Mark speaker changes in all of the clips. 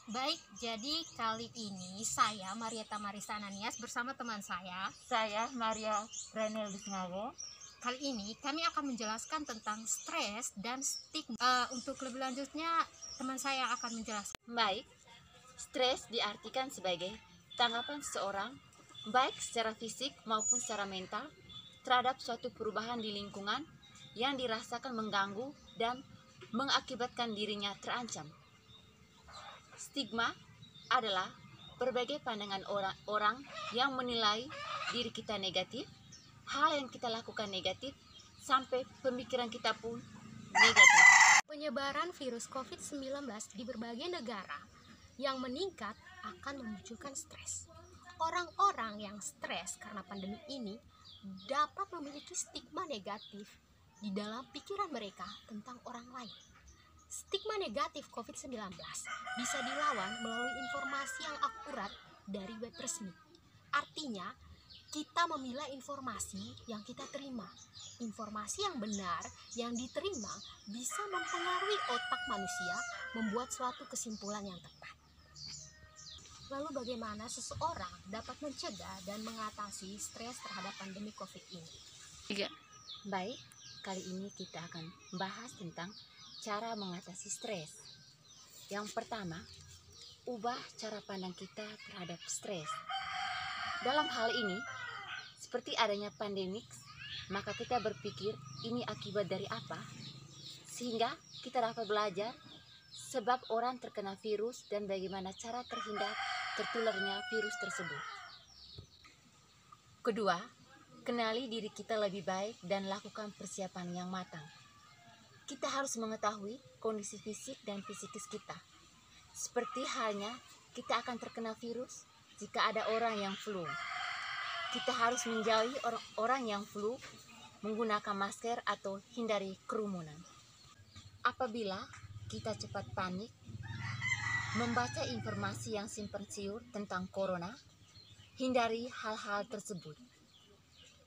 Speaker 1: Baik, jadi kali ini saya Marieta Marisa Ananias bersama teman
Speaker 2: Saya Maria Renel Disngawo.
Speaker 1: Kali ini kami akan menjelaskan tentang stres dan stigma. Untuk lebih lanjutnya teman saya akan menjelaskan.
Speaker 2: Baik, stres diartikan sebagai tanggapan seseorang baik secara fisik maupun secara mental terhadap suatu perubahan di lingkungan yang dirasakan mengganggu dan mengakibatkan dirinya terancam. Stigma adalah berbagai pandangan orang yang menilai diri kita negatif, hal yang kita lakukan negatif, sampai pemikiran kita pun negatif.
Speaker 1: Penyebaran virus COVID-19 di berbagai negara yang meningkat akan memunculkan stres. Orang-orang yang stres karena pandemi ini dapat memiliki stigma negatif di dalam pikiran mereka tentang orang lain. Stigma negatif COVID-19 bisa dilawan melalui informasi yang akurat dari web resmi. Artinya, kita memilah informasi yang kita terima. Informasi yang benar yang diterima bisa mempengaruhi otak manusia membuat suatu kesimpulan yang tepat. Lalu bagaimana seseorang dapat mencegah dan mengatasi stres terhadap pandemi COVID ini?
Speaker 2: Baik, kali ini kita akan bahas tentang cara mengatasi stres. Yang pertama, ubah cara pandang kita terhadap stres. Dalam hal ini, seperti adanya pandemik, maka kita berpikir ini akibat dari apa? Sehingga kita dapat belajar sebab orang terkena virus dan bagaimana cara terhindar tertularnya virus tersebut. Kedua, kenali diri kita lebih baik dan lakukan persiapan yang matang. Kita harus mengetahui kondisi fisik dan psikis kita. Seperti halnya kita akan terkena virus jika ada orang yang flu. Kita harus menjauhi orang yang flu, menggunakan masker atau hindari kerumunan. Apabila kita cepat panik, membaca informasi yang simpang siur tentang corona, hindari hal-hal tersebut.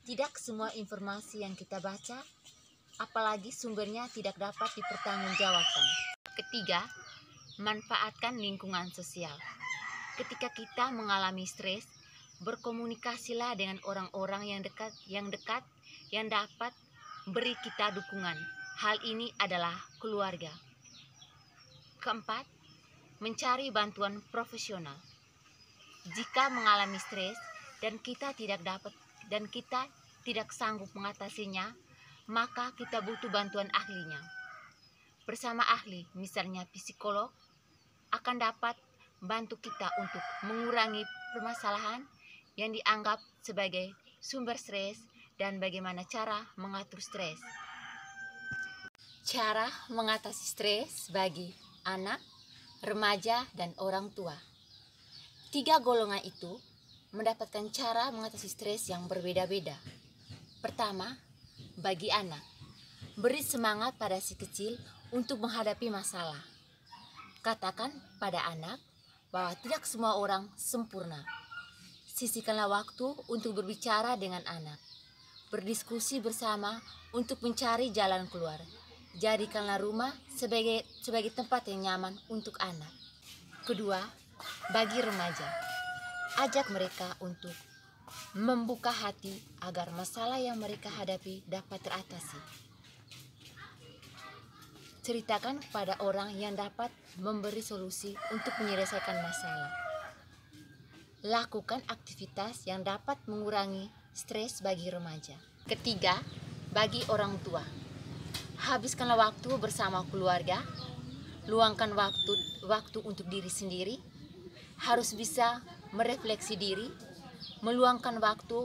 Speaker 2: Tidak semua informasi yang kita baca, apalagi sumbernya tidak dapat dipertanggungjawabkan. Ketiga, manfaatkan lingkungan sosial. Ketika kita mengalami stres, berkomunikasilah dengan orang-orang yang dekat yang dapat beri kita dukungan. Hal ini adalah keluarga. Keempat, mencari bantuan profesional. Jika mengalami stres dan kita tidak sanggup mengatasinya, maka kita butuh bantuan ahlinya. Bersama ahli, misalnya psikolog, akan dapat bantu kita untuk mengurangi permasalahan yang dianggap sebagai sumber stres dan bagaimana cara mengatur stres. Cara mengatasi stres bagi anak, remaja, dan orang tua. Tiga golongan itu mendapatkan cara mengatasi stres yang berbeda-beda. Pertama, bagi anak, beri semangat pada si kecil untuk menghadapi masalah. Katakan pada anak bahwa tidak semua orang sempurna. Sisihkanlah waktu untuk berbicara dengan anak. Berdiskusi bersama untuk mencari jalan keluar. Jadikanlah rumah sebagai tempat yang nyaman untuk anak. Kedua, bagi remaja, ajak mereka untuk membuka hati agar masalah yang mereka hadapi dapat teratasi. Ceritakan kepada orang yang dapat memberi solusi untuk menyelesaikan masalah. Lakukan aktivitas yang dapat mengurangi stres bagi remaja. Ketiga, bagi orang tua, habiskanlah waktu bersama keluarga. Luangkan waktu untuk diri sendiri. Harus bisa merefleksi diri, meluangkan waktu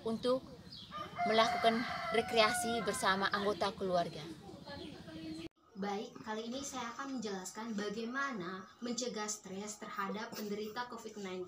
Speaker 2: untuk melakukan rekreasi bersama anggota keluarga.
Speaker 1: Baik, kali ini saya akan menjelaskan bagaimana mencegah stres terhadap penderita COVID-19,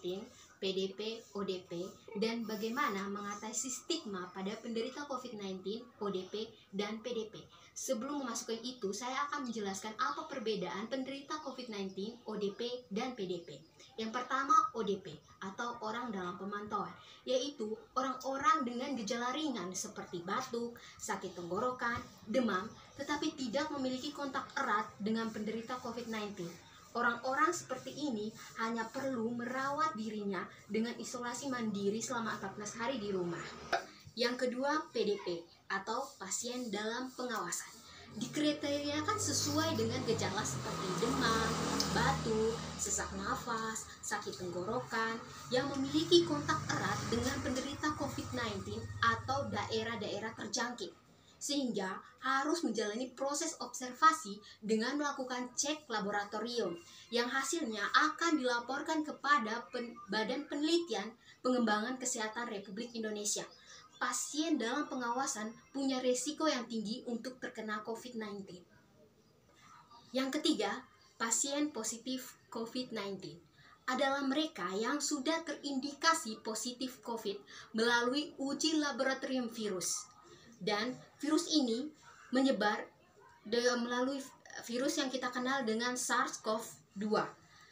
Speaker 1: PDP, ODP, dan bagaimana mengatasi stigma pada penderita COVID-19, ODP, dan PDP. Sebelum memasuki itu, saya akan menjelaskan apa perbedaan penderita COVID-19, ODP, dan PDP. Yang pertama, ODP atau orang dalam pemantauan, yaitu orang-orang dengan gejala ringan seperti batuk, sakit tenggorokan, demam, tetapi tidak memiliki kontak erat dengan penderita COVID-19. Orang-orang seperti ini hanya perlu merawat dirinya dengan isolasi mandiri selama 14 hari di rumah. Yang kedua, PDP atau pasien dalam pengawasan. Dikriteriakan sesuai dengan gejala seperti demam, batuk, sesak nafas, sakit tenggorokan yang memiliki kontak erat dengan penderita COVID-19 atau daerah-daerah terjangkit, sehingga harus menjalani proses observasi dengan melakukan cek laboratorium yang hasilnya akan dilaporkan kepada Badan Penelitian Pengembangan Kesehatan Republik Indonesia. Pasien dalam pengawasan punya risiko yang tinggi untuk terkena COVID-19. Yang ketiga, pasien positif COVID-19 adalah mereka yang sudah terindikasi positif COVID melalui uji laboratorium virus. Dan virus ini menyebar melalui virus yang kita kenal dengan SARS-CoV-2,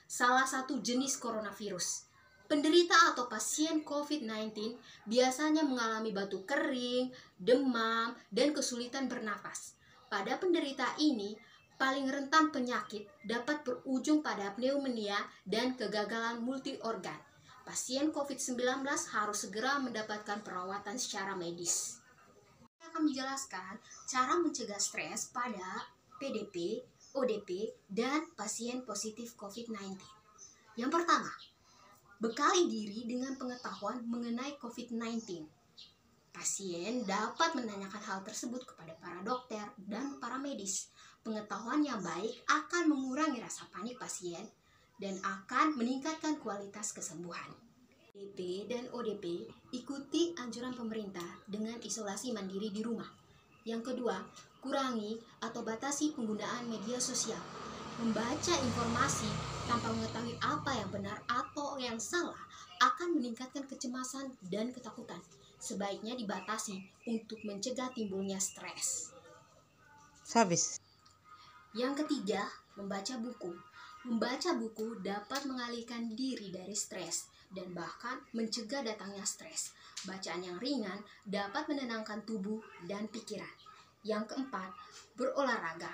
Speaker 1: salah satu jenis coronavirus. Penderita atau pasien COVID-19 biasanya mengalami batuk kering, demam, dan kesulitan bernapas. Pada penderita ini, paling rentan penyakit dapat berujung pada pneumonia dan kegagalan multi-organ. Pasien COVID-19 harus segera mendapatkan perawatan secara medis. Saya akan menjelaskan cara mencegah stres pada PDP, ODP, dan pasien positif COVID-19. Yang pertama, bekali diri dengan pengetahuan mengenai COVID-19. Pasien dapat menanyakan hal tersebut kepada para dokter dan para medis. Pengetahuan yang baik akan mengurangi rasa panik pasien dan akan meningkatkan kualitas kesembuhan. PDP dan ODP ikuti anjuran pemerintah dengan isolasi mandiri di rumah. Yang kedua, kurangi atau batasi penggunaan media sosial. Membaca informasi tanpa mengetahui apa yang benar atau yang salah akan meningkatkan kecemasan dan ketakutan. Sebaiknya dibatasi untuk mencegah timbulnya stres.
Speaker 3: Habis.
Speaker 1: Yang ketiga, membaca buku. Membaca buku dapat mengalihkan diri dari stres dan bahkan mencegah datangnya stres. Bacaan yang ringan dapat menenangkan tubuh dan pikiran. Yang keempat, berolahraga.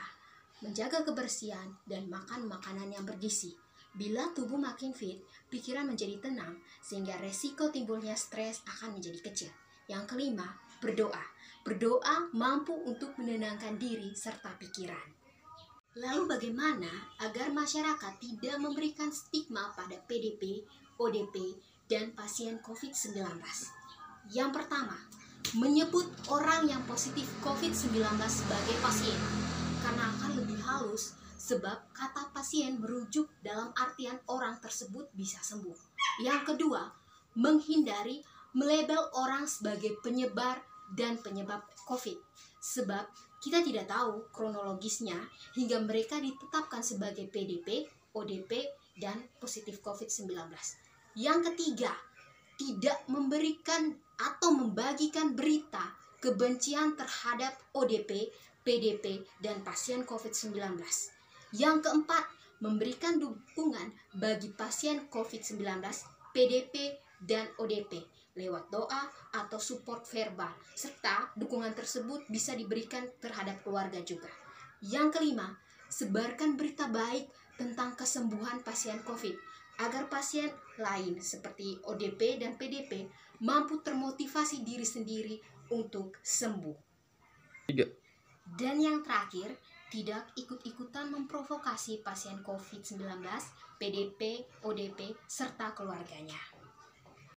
Speaker 1: Menjaga kebersihan dan makan makanan yang bergizi. Bila tubuh makin fit, pikiran menjadi tenang sehingga resiko timbulnya stres akan menjadi kecil. Yang kelima, berdoa. Berdoa mampu untuk menenangkan diri serta pikiran. Lalu bagaimana agar masyarakat tidak memberikan stigma pada PDP, ODP, dan pasien COVID-19? Yang pertama, menyebut orang yang positif COVID-19 sebagai pasien, karena akan lebih halus sebab kata pasien merujuk dalam artian orang tersebut bisa sembuh. Yang kedua, menghindari melabel orang sebagai penyebar dan penyebab COVID, sebab kita tidak tahu kronologisnya hingga mereka ditetapkan sebagai PDP, ODP, dan positif COVID-19. Yang ketiga, tidak memberikan atau membagikan berita kebencian terhadap ODP, PDP, dan pasien COVID-19. Yang keempat, memberikan dukungan bagi pasien COVID-19, PDP, dan ODP lewat doa atau support verbal, serta dukungan tersebut bisa diberikan terhadap keluarga juga. Yang kelima, sebarkan berita baik tentang kesembuhan pasien COVID, agar pasien lain seperti ODP dan PDP mampu termotivasi diri sendiri untuk sembuh. Dan yang terakhir, tidak ikut-ikutan memprovokasi pasien COVID-19, PDP, ODP, serta keluarganya.